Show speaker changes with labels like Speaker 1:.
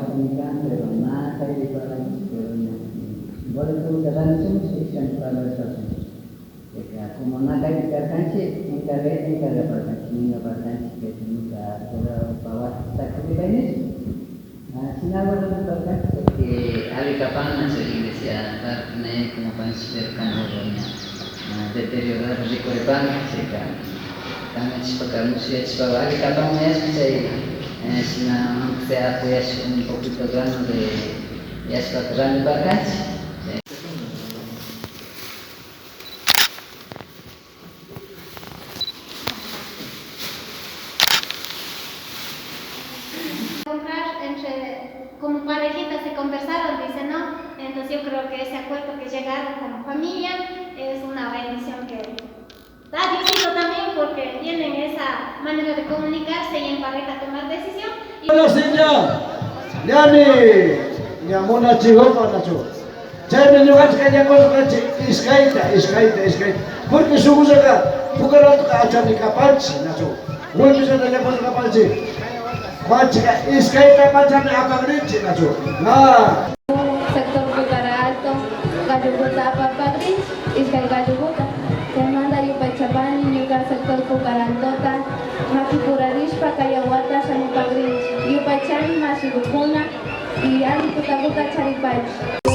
Speaker 1: comunicando, pero nada hay de para pero igual tuvo que dar mucho y se han parado esta como nada hay de canche, encarga para canche, niña para canche, que nunca para sacar de bailes. Sin algo de para canche, porque hay capaz de la iglesia, como para supercar deteriorar el recorrido, kami sepacar musik separar capaz si no se apoya un poquito grano de ya está grande para canche.
Speaker 2: Comprar entre, como parejitas se conversaron, dice, ¿no? Entonces yo creo que ese acuerdo que llegaron como familia es una bendición que da Diosito también porque tienen esa manera de comunicarse y en pareja tomar decisión.
Speaker 3: Hola señor, yani mona chihuahua nacho. Saya menunjuk kanya kau kaci iskaita. Porque suku sekarang bukan untuk ajar di kapal sih nacho. Gua bisa tanya kau kapal sih. Macam iskaita macam apa rinci nacho. Nah.
Speaker 4: Sector Bucara Alto, Gajubuta Papagri, Iskay Gajubuta. Semanda Yupachabani, Yuka Sector Bucarantota, Makipurarishpa, Kayawata, Sanipagri, Yupachani, Masigupuna, y Ali Putabuta Charipach.